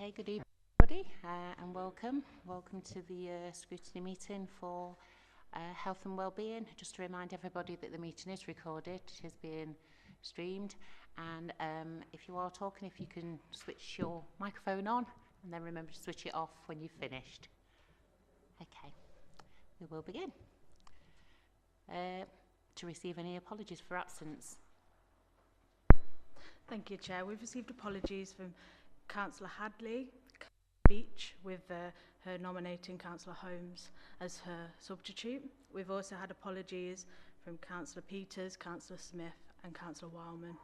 Okay, good evening everybody and welcome. Welcome to the Scrutiny meeting for health and wellbeing. Just to remind everybody that the meeting is recorded, it is being streamed, and if you are talking, if you can switch your microphone on and then remember to switch it off when you've finished. Okay, we will begin. To receive any apologies for absence. Thank you, Chair. We've received apologies from Councillor Hadley Beach with her nominating Councillor Holmes as her substitute. We've also had apologies from Councillor Peters, Councillor Smith and Councillor Wildman.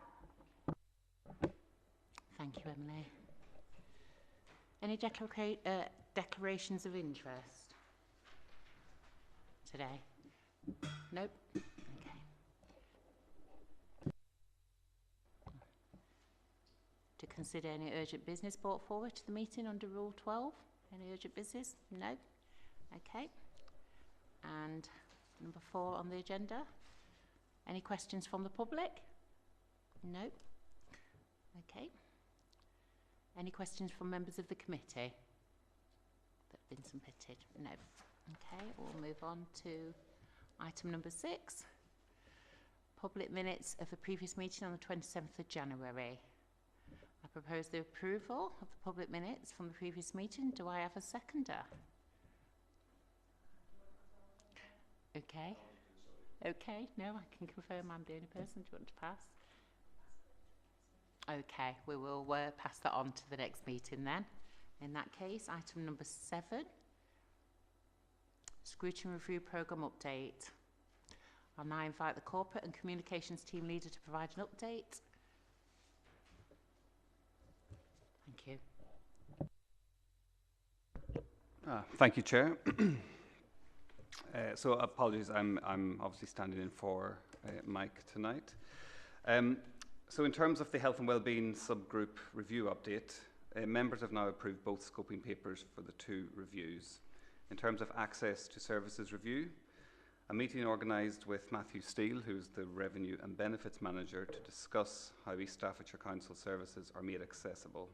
Thank you, Emily. Any declarations of interest today? Nope. Okay. To consider any urgent business brought forward to the meeting under Rule 12? Any urgent business? No. Okay. And number 4 on the agenda. Any questions from the public? No. Okay. Any questions from members of the committee that have been submitted? No. Okay, we'll move on to item number 6. Public minutes of the previous meeting on the 27th of January. I propose the approval of the public minutes from the previous meeting. Do I have a seconder? Okay. Okay, no, I can confirm I'm the only person. Do you want to pass? Okay, we will pass that on to the next meeting then. In that case, item number 7. Scrutiny Review Programme Update. I'll now invite the Corporate and Communications Team Leader to provide an update. Thank you. Thank you, Chair. So apologies, I'm obviously standing in for Mike tonight. So in terms of the Health and Wellbeing Subgroup Review Update, members have now approved both scoping papers for the 2 reviews. In terms of Access to Services Review, a meeting organised with Matthew Steele, who's the Revenue and Benefits Manager, to discuss how East Staffordshire Council services are made accessible.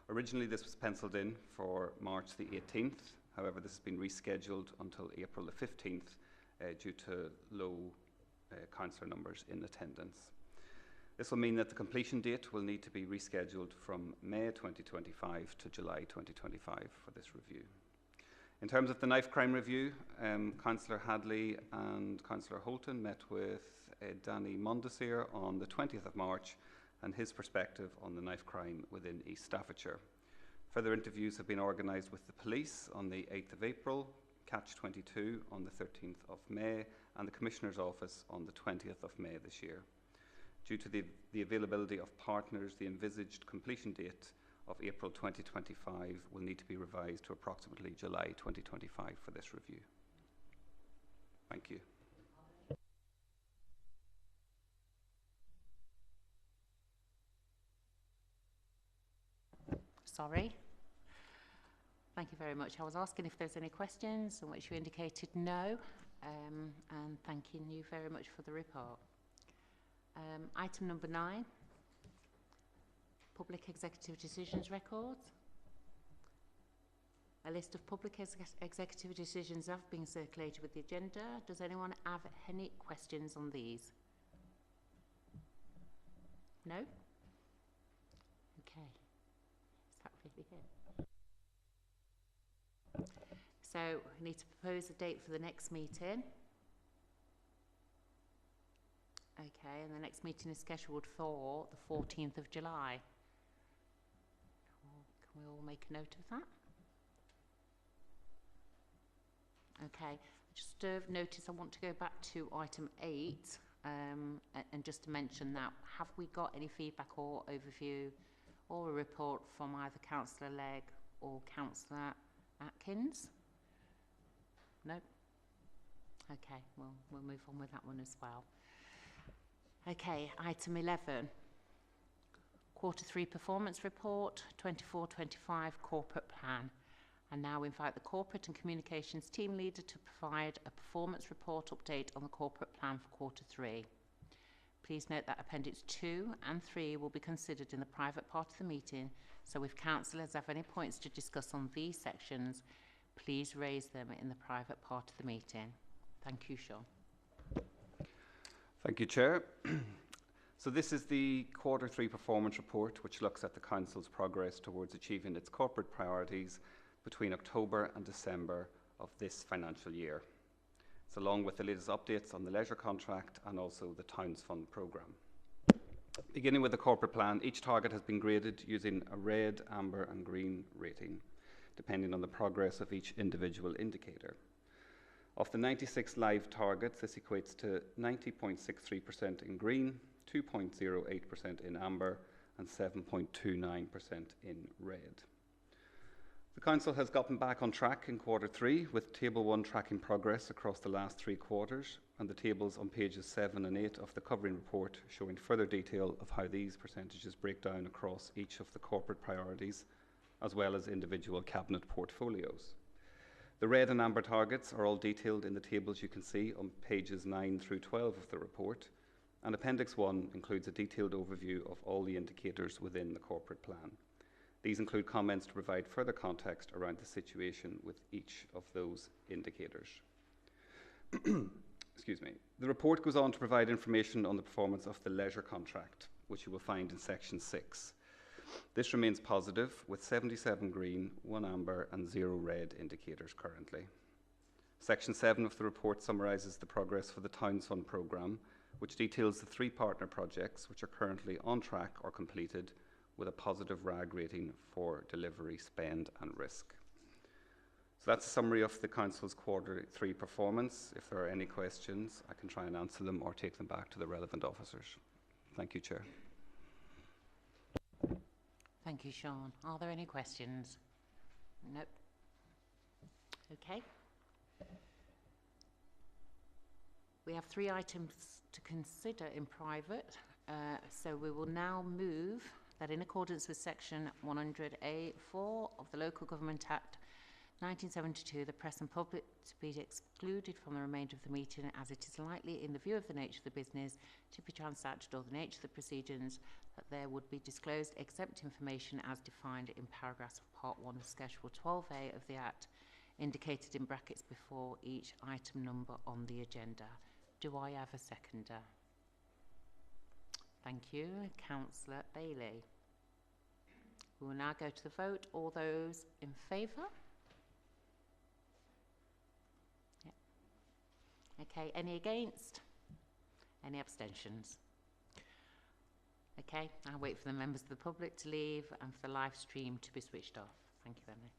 Originally, this was penciled in for March the 18th. However, this has been rescheduled until April the 15th due to low councillor numbers in attendance. This will mean that the completion date will need to be rescheduled from May 2025 to July 2025 for this review. In terms of the knife crime review, Councillor Hadley and Councillor Holton met with Danny Mondesir on the 20th of March and his perspective on the knife crime within East Staffordshire. Further interviews have been organised with the police on the 8th of April, Catch 22 on the 13th of May and the Commissioner's Office on the 20th of May this year. Due to the availability of partners, the envisaged completion date of April 2025 will need to be revised to approximately July 2025 for this review. Thank you. Sorry. Thank you very much. I was asking if there's any questions, in which you indicated no, and thanking you very much for the report. Item number 9. Public executive decisions records. A list of public executive decisions have been circulated with the agenda. Does anyone have any questions on these? No? Okay. Is that really it? So we need to propose a date for the next meeting. Okay, and the next meeting is scheduled for the 14th of July. Can we all make a note of that? Okay, just notice I want to go back to item 8 and just to mention that, have we got any feedback or overview or a report from either Councillor Legg or Councillor Atkins? No? Okay, we'll move on with that one as well. Okay, item 11. Q3 Performance Report, 24-25 Corporate Plan. I now invite the Corporate and Communications Team Leader to provide a performance report update on the corporate plan for Q3. Please note that Appendix 2 and 3 will be considered in the private part of the meeting, So if councillors have any points to discuss on these sections, please raise them in the private part of the meeting. Thank you, Sean. Thank you, Chair. So this is the Q3 performance report, which looks at the Council's progress towards achieving its corporate priorities between October and December of this financial year. It's along with the latest updates on the leisure contract and also the Towns Fund programme. Beginning with the corporate plan, each target has been graded using a red, amber and green rating, depending on the progress of each individual indicator. Of the 96 live targets, this equates to 90.63% in green, 2.08% in amber and 7.29% in red. The Council has gotten back on track in Q3 with Table 1 tracking progress across the last 3 quarters and the tables on pages 7 and 8 of the covering report showing further detail of how these percentages break down across each of the corporate priorities as well as individual cabinet portfolios. The red and amber targets are all detailed in the tables you can see on pages 9 through 12 of the report, and Appendix 1 includes a detailed overview of all the indicators within the corporate plan. These include comments to provide further context around the situation with each of those indicators. Excuse me. The report goes on to provide information on the performance of the leisure contract, which you will find in Section 6. This remains positive, with 77 green, 1 amber and 0 red indicators currently. Section 7 of the report summarises the progress for the Towns Fund programme, which details the 3 partner projects which are currently on track or completed, with a positive RAG rating for delivery, spend and risk. So that's a summary of the Council's Q3 performance. If there are any questions, I can try and answer them or take them back to the relevant officers. Thank you, Chair. Thank you, Sean. Are there any questions? Nope. Okay. We have 3 items to consider in private, so we will now move that in accordance with Section 100A(4) of the Local Government Act 1972, the press and public to be excluded from the remainder of the meeting as it is likely, in the view of the nature of the business to be transacted or the nature of the proceedings, that there would be disclosed exempt information as defined in paragraphs of Part 1 of Schedule 12A of the Act, indicated in brackets before each item number on the agenda. Do I have a seconder? Thank you. Councillor Bailey. We will now go to the vote. All those in favour? Yep. Okay, any against? Any abstentions? Okay, I'll wait for the members of the public to leave and for the live stream to be switched off. Thank you, Emily.